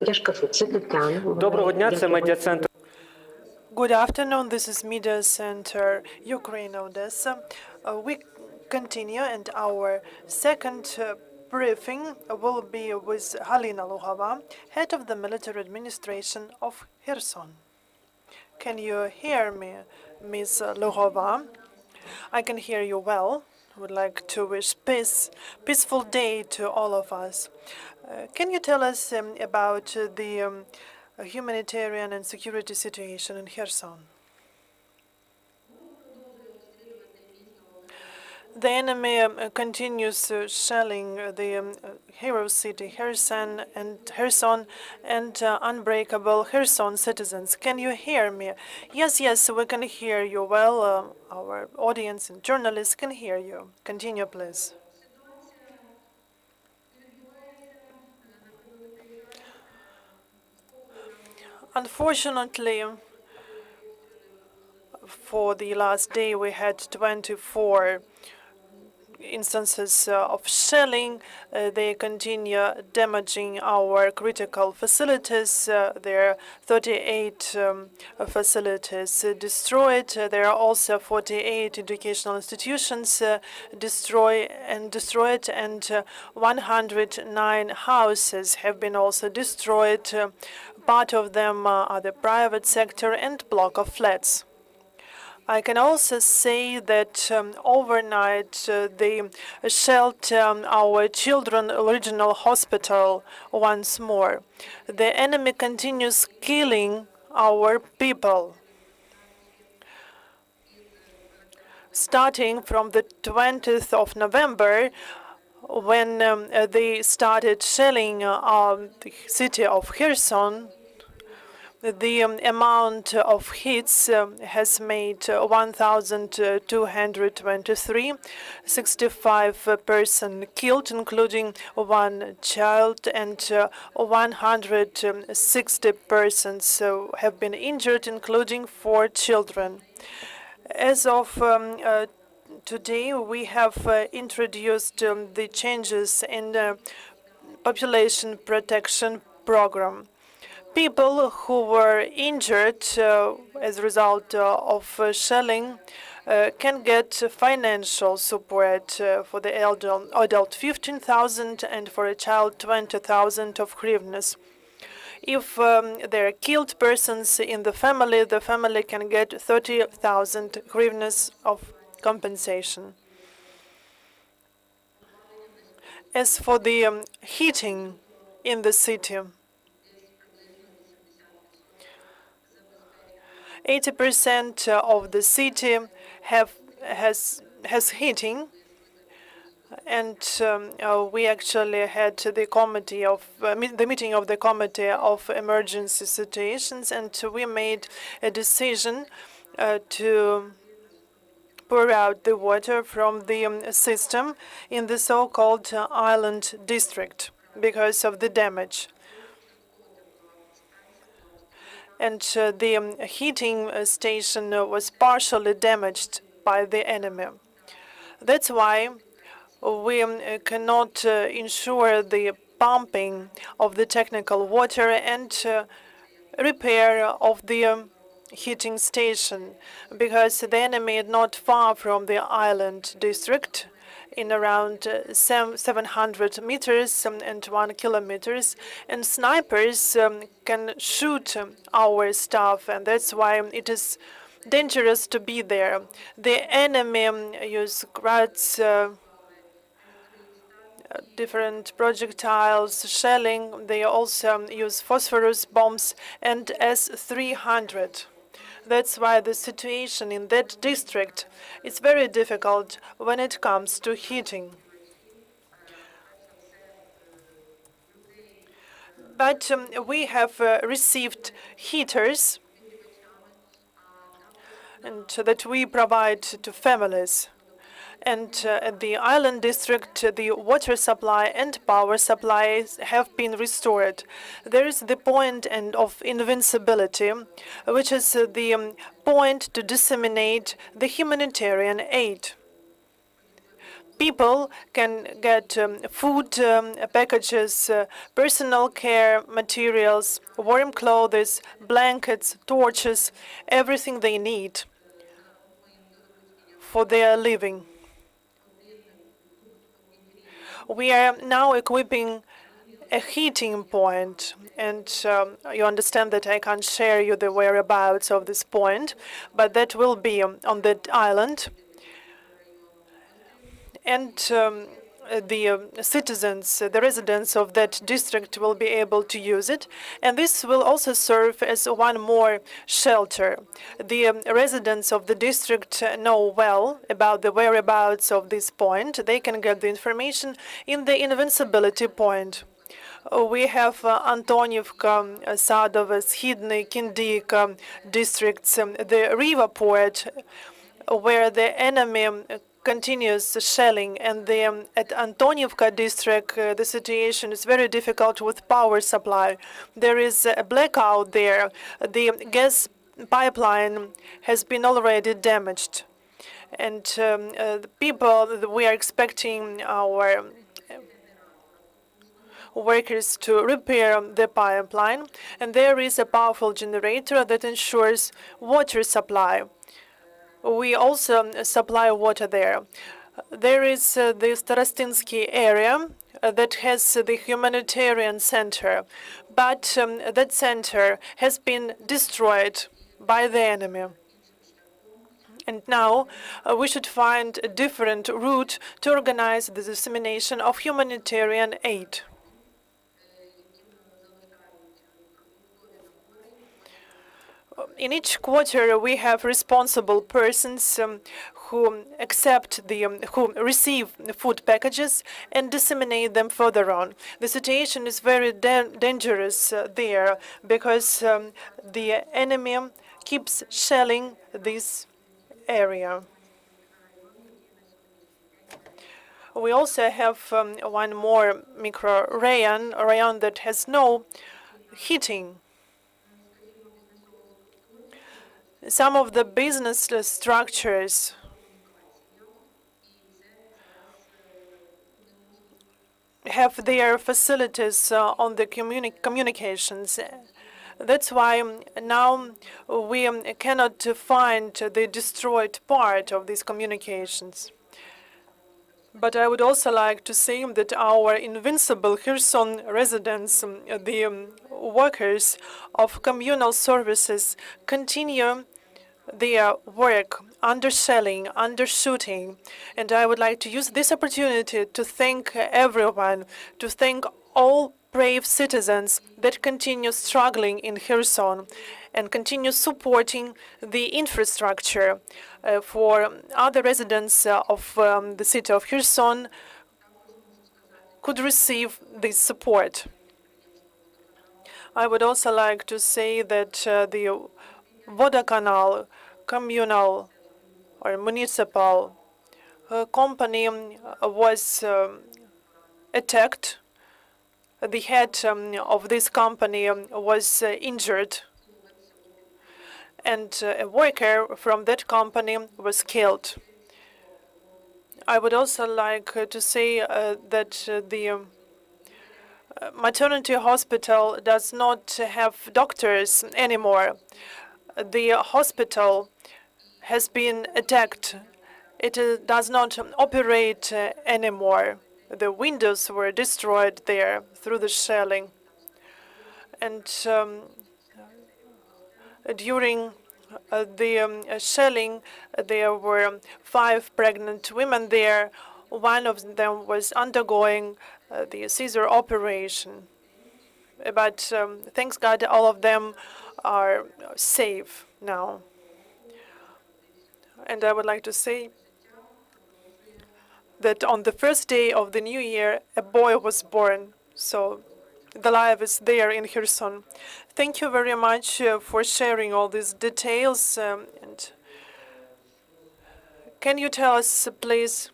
Доброго дня, це медіа-центр. Good afternoon. This is Media Center Ukraine, Odessa. We continue, and our second briefing will be with Halyna Luhova, head of the military administration of Kherson. Can you hear me, Ms. Luhova? I can hear you well. I would like to wish peaceful day to all of us. Can you tell us about the humanitarian and security situation in Kherson? The enemy continues shelling the hero city Kherson and unbreakable Kherson citizens. Can you hear me? Yes, we can hear you well. Our audience and journalists can hear you. Continue, please. Unfortunately, for the last day, we had 24 instances of shelling. They continue damaging our critical facilities. There are 38 facilities destroyed. There are also 48 educational institutions destroyed, and 109 houses have been also destroyed. Part of them are the private sector and block of flats. I can also say that overnight they shelled our children's regional hospital once more. The enemy continues killing our people. Starting from the 20th of November, when they started shelling the city of Kherson, the amount of hits has made 1,223, 65 persons killed, including one child, and 160 persons have been injured, including 4 children. As of today, we have introduced the changes in the population protection program. People who were injured as a result of shelling can get financial support for the adult 15,000 and for a child 20,000 of hryvnias. If there are killed persons in the family can get 30,000 hryvnias of compensation. As for the heating in the city, 80% of the city has heating, and we actually had the meeting of the Committee of Emergency Situations, and we made a decision to pour out the water from the system in the so-called island district because of the damage. And the heating station was partially damaged by the enemy. That's why we cannot ensure the pumping of the technical water and repair of the heating station, because the enemy is not far from the island district, in around 700 meters and 1 kilometer, and snipers can shoot our staff, and that's why it is dangerous to be there. The enemy use grats, different projectiles, shelling. They also use phosphorus bombs and S-300. That's why the situation in that district is very difficult when it comes to heating. But we have received heaters and that we provide to families. And at the island district, the water supply and power supplies have been restored. There is the point of invincibility, which is the point to disseminate the humanitarian aid. people can get food packages, personal care materials, warm clothes, blankets, torches, everything they need for their living. We are now equipping a heating point, and you understand that I can't share you the whereabouts of this point, but that will be on that island. And the citizens, the residents of that district will be able to use it. And this will also serve as one more shelter. The residents of the district know well about the whereabouts of this point. They can get the information in the invincibility point. We have Antonievka, Sadova, Schidny, Kindiyka districts, the river port, where the enemy continuous shelling, and at Antonievka district, the situation is very difficult with power supply. There is a blackout there. The gas pipeline has been already damaged. And the people, we are expecting our workers to repair the pipeline. And there is a powerful generator that ensures water supply. We also supply water there. There is the Starostinsky area that has the Humanitarian Center, but that center has been destroyed by the enemy. And now we should find a different route to organize the dissemination of humanitarian aid. In each quarter, we have responsible persons who who receive food packages and disseminate them further on. The situation is very dangerous there because the enemy keeps shelling this area. We also have one more micro-rayon, a rayon that has no heating. Some of the business structures have their facilities on the communications. That's why now we cannot find the destroyed part of these communications. But I would also like to say that our invincible Kherson residents, the workers of communal services, continue their work under shelling, under shooting. And I would like to use this opportunity to thank everyone, to thank all brave citizens that continue struggling in Kherson and continue supporting the infrastructure for other residents of the city of Kherson could receive this support. I would also like to say that the Vodokanal communal or municipal company was attacked. The head of this company was injured, and a worker from that company was killed. I would also like to say that the maternity hospital does not have doctors anymore. The hospital has been attacked. It does not operate anymore. The windows were destroyed there through the shelling. And during the shelling, there were 5 pregnant women there. One of them was undergoing the Caesar operation. But thanks God, all of them are safe now. And I would like to say that on the first day of the new year, a boy was born. So the life is there in Kherson. Thank you very much for sharing all these details. And can you tell us, please,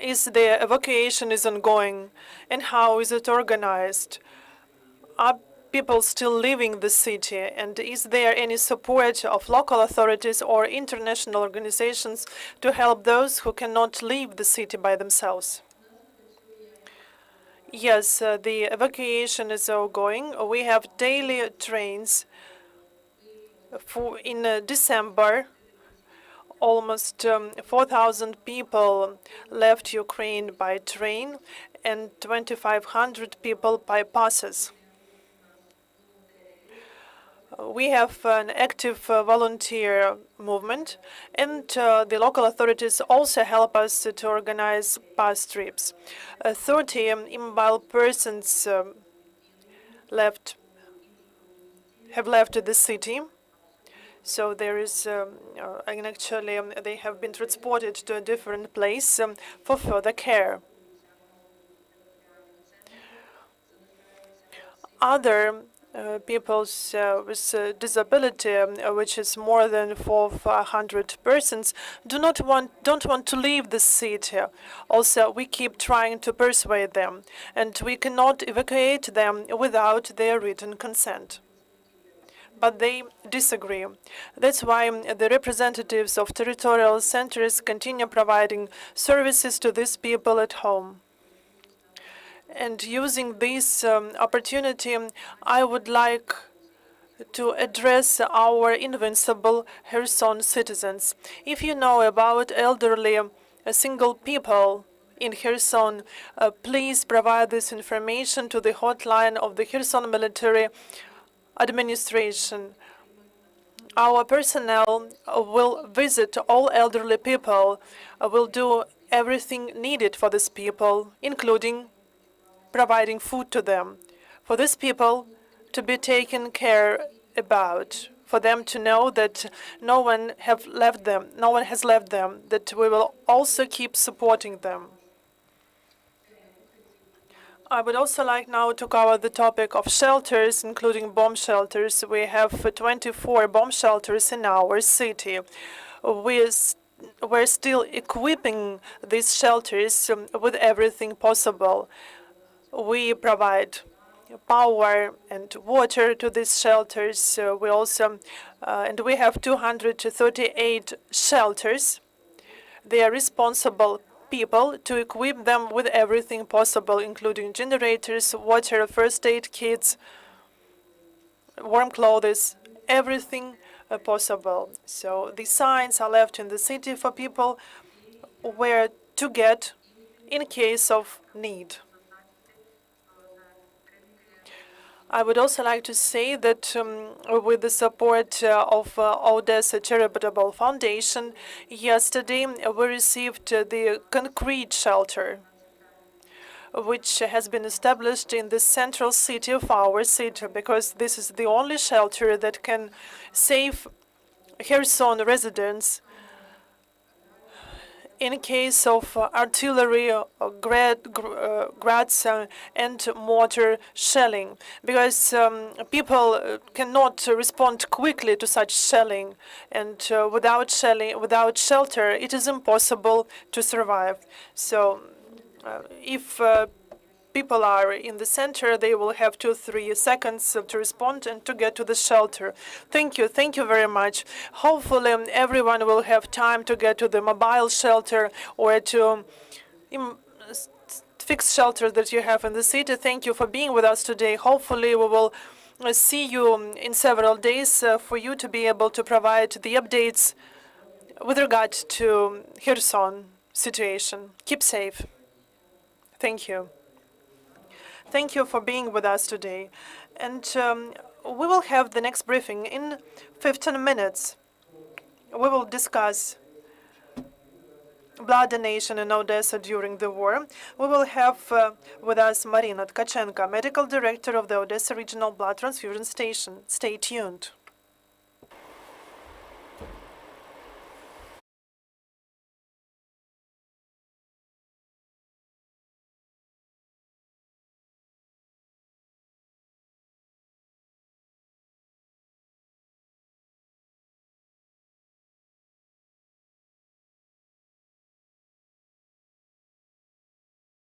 is the evacuation is ongoing and how is it organized? Are people still leaving the city? And is there any support of local authorities or international organizations to help those who cannot leave the city by themselves? Yes, the evacuation is ongoing. We have daily trains. In December, almost 4,000 people left Ukraine by train and 2,500 people by buses. We have an active volunteer movement, and the local authorities also help us to organize bus trips. 30 immobile persons have left the city. So there is, and actually, they have been transported to a different place for further care. Other peoples with disability, which is more than 400 persons, don't want to leave the city. Also, we keep trying to persuade them, and we cannot evacuate them without their written consent. But they disagree. That's why the representatives of territorial centers continue providing services to these people at home. And using this opportunity, I would like to address our invincible Kherson citizens. If you know about elderly single people in Kherson, please provide this information to the hotline of the Kherson military administration. Our personnel will visit all elderly people, will do everything needed for these people, including providing food to them, for these people to be taken care about, for them to know that no one has left them, that we will also keep supporting them. I would also like now to cover the topic of shelters, including bomb shelters. We have 24 bomb shelters in our city. We're still equipping these shelters with everything possible. We provide power and water to these shelters. We also, and we have 238 shelters. They are responsible people to equip them with everything possible, including generators, water, first aid kits, warm clothes, everything possible. So the signs are left in the city for people where to get in case of need. I would also like to say that with the support of Odessa Charitable Foundation, yesterday we received the concrete shelter, which has been established in the central city of our city, because this is the only shelter that can save Kherson residents in case of artillery, grats, and mortar shelling, because people cannot respond quickly to such shelling, and without shelter, it is impossible to survive. So, if people are in the center, they will have 2-3 seconds to respond and to get to the shelter. Thank you very much. Hopefully everyone will have time to get to the mobile shelter or to fixed shelter that you have in the city. Thank you for being with us today. Hopefully we will see you in several days for you to be able to provide the updates with regard to Kherson situation. Keep safe. Thank you. Thank you for being with us today. And we will have the next briefing in 15 minutes. We will discuss blood donation in Odessa during the war. We will have with us Marina Tkachenko, Medical Director of the Odessa Regional Blood Transfusion Station. Stay tuned.